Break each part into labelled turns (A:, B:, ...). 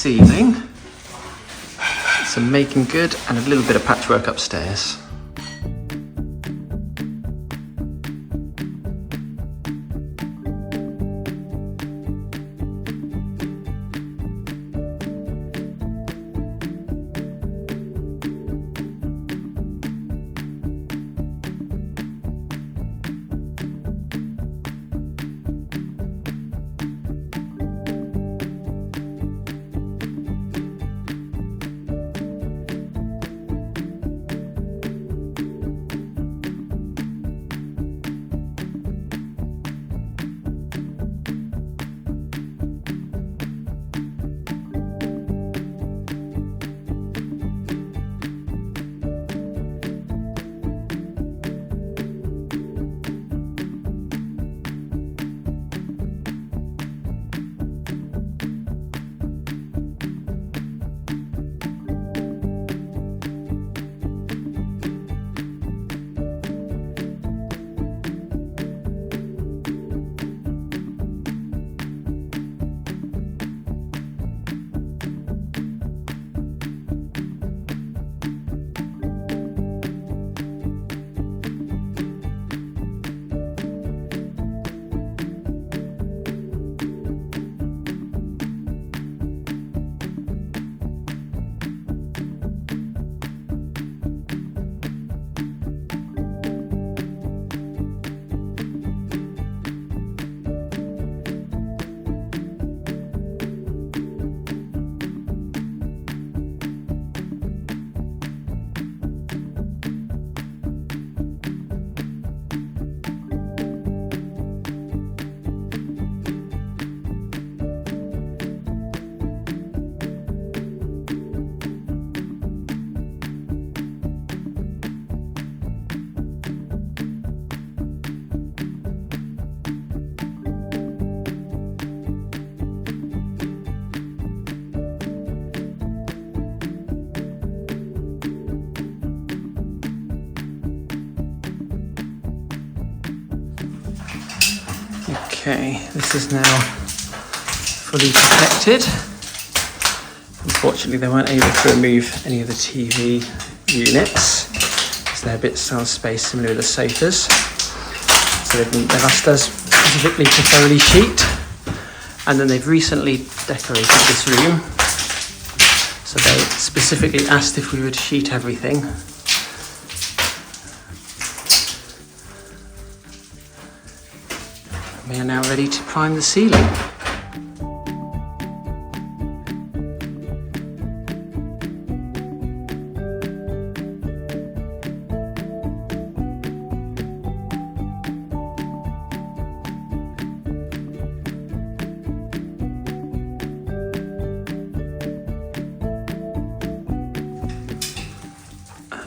A: ceiling, some making good, and a little bit of patchwork upstairs. Okay, this is now fully protected. Unfortunately, they weren't able to remove any of the TV units, so they're a bit cell space similar to the sofas. So they've asked us specifically to thoroughly sheet, and then they've recently decorated this room. So they specifically asked if we would sheet everything. We are now ready to prime the ceiling.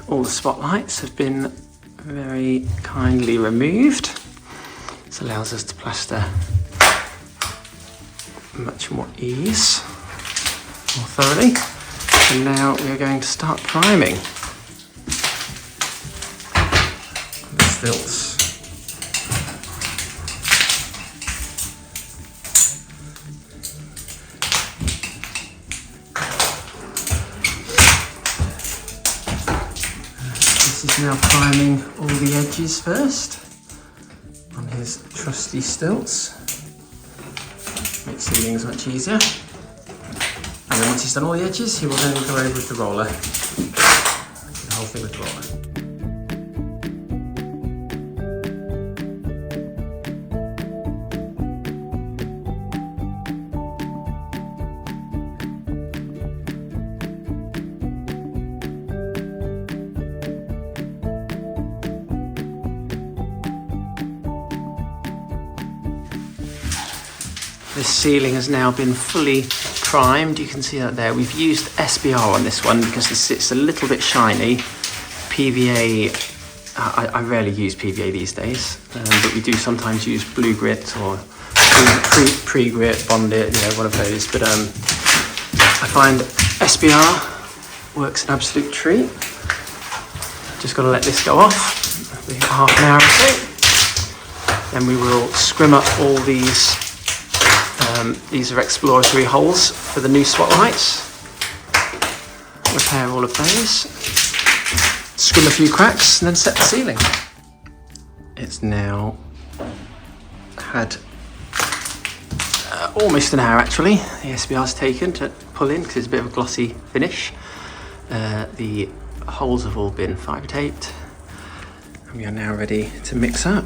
A: All the spotlights have been very kindly removed. This allows us to plaster much more ease, more thoroughly. And now we are going to start priming the stilts. This is now priming all the edges first on his trusty stilts. Makes sealings much easier. And then once he's done all the edges, he will then go over with the roller. The whole thing with the roller. This ceiling has now been fully primed. You can see that there. We've used SBR on this one because it's a little bit shiny. PVA, I rarely use PVA these days, but we do sometimes use blue grit or pre-grit, bondit, one of those. But I find SBR works an absolute treat. Just got to let this go off, maybe half an hour or so. Then we will scrim up all these These are exploratory holes for the new spotlights. Repair all of those. Scrim a few cracks and then set the ceiling. It's now had almost an hour actually. The SBR's taken to pull in because it's a bit of a glossy finish. The holes have all been fibre taped and we are now ready to mix up.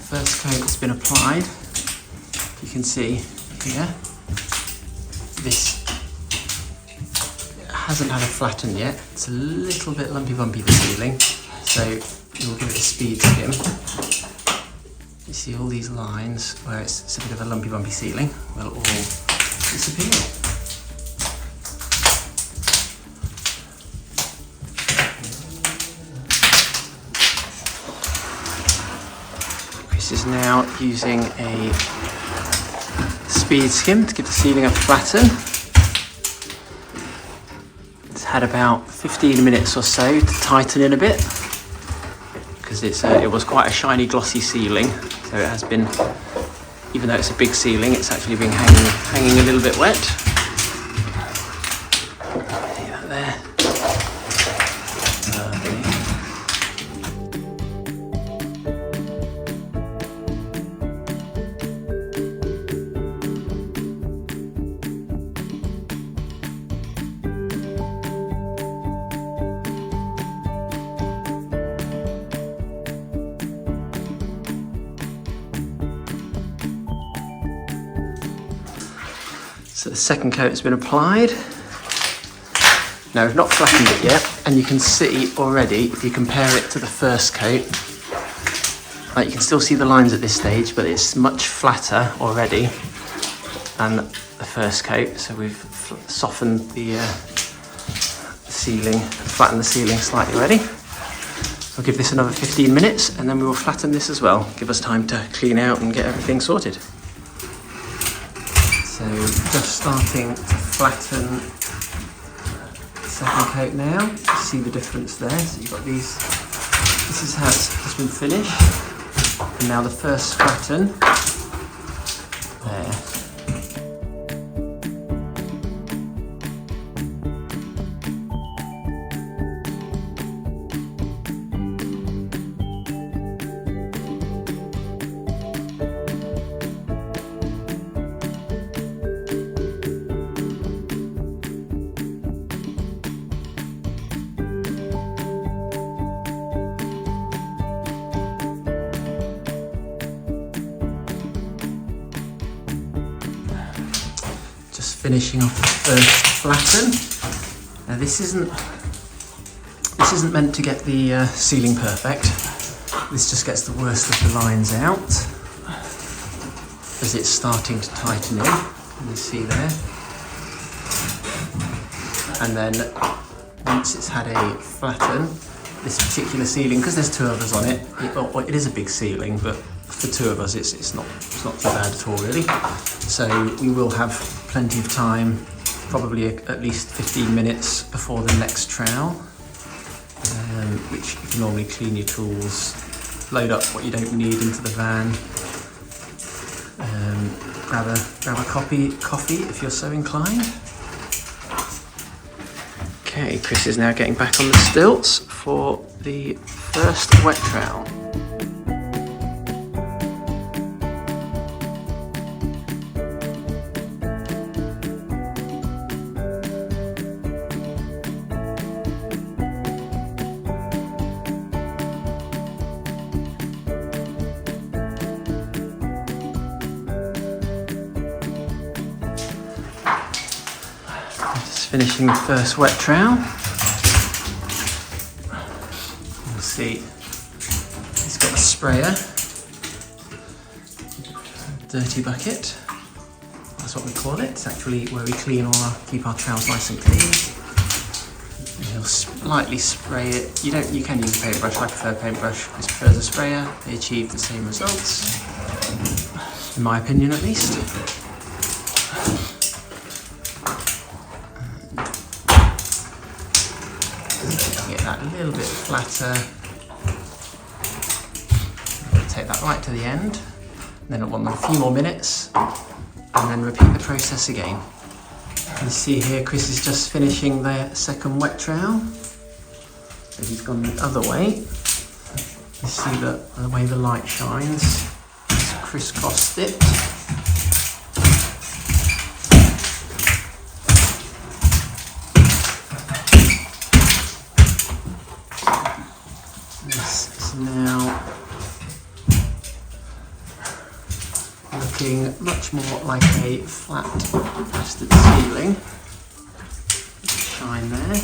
A: First coat has been applied. You can see here, this hasn't had a flatten yet. It's a little bit lumpy bumpy, the ceiling, so we'll give it a speed skim. You see all these lines where it's a bit of a lumpy bumpy ceiling will all disappear. Is now using a speed skim to give the ceiling a flatten. It's had about 15 minutes or so to tighten in a bit because it was quite a shiny glossy ceiling, so it has been, even though it's a big ceiling, it's actually been hanging a little bit wet. See that there? So the second coat has been applied. Now we've not flattened it yet, and you can see already, if you compare it to the first coat, you can still see the lines at this stage, but it's much flatter already than the first coat. So we've softened the ceiling, flattened the ceiling slightly already. We'll give this another 15 minutes and then we will flatten this as well. Give us time to clean out and get everything sorted. So just starting to flatten the second coat now. You see the difference there. So you've got these, this is how it's just been finished. And now the first flatten there. Just finishing off the first flatten. Now this isn't meant to get the ceiling perfect. This just gets the worst of the lines out as it's starting to tighten in. You see there. And then once it's had a flatten, this particular ceiling, because there's two of us on it, it is a big ceiling, but for two of us it's not too bad at all really. So we will have plenty of time, probably at least 15 minutes before the next trowel, which you can normally clean your tools, load up what you don't need into the van, grab a coffee if you're so inclined. Okay, Kris is now getting back on the stilts for the first wet trowel. Finishing the first wet trowel. You'll see he's got a sprayer dirty bucket. That's what we call it. It's actually where we keep our trowels nice and clean. And he'll lightly spray it. You can use a paintbrush. I prefer a paintbruch. Chris prefers a sprayer. They achieve the same results, in my opinion at least. Get that a little bit flatter. Take that right to the end. Then I'll want a few more minutes, and then repeat the process again. You see here, Chris is just finishing the second wet trowel. So he's gone the other way. You see the way the light shines. It's crisscrossed it. This is now looking much more like a flat plastered ceiling. Shine there.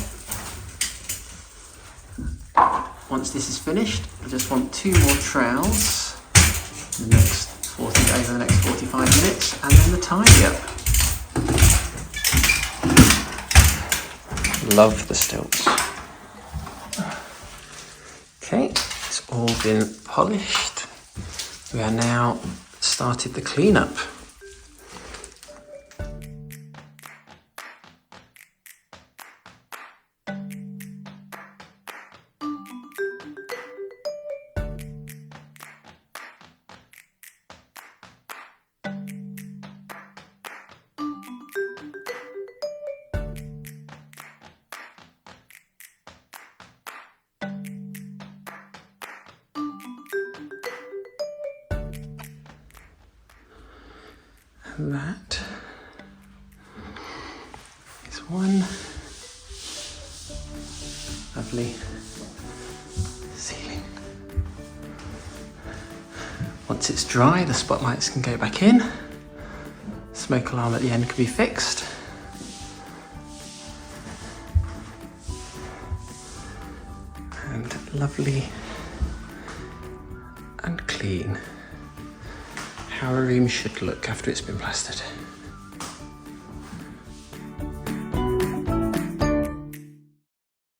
A: Once this is finished, I just want 2 more trowels over the next 45 minutes, and then the tidy up. Love the stilts. Okay, it's all been polished. We are now started the cleanup. And that is one lovely ceiling. Once it's dry, the spotlights can go back in. Smoke alarm at the end can be fixed. And lovely and clean. How a room should look after it's been plastered.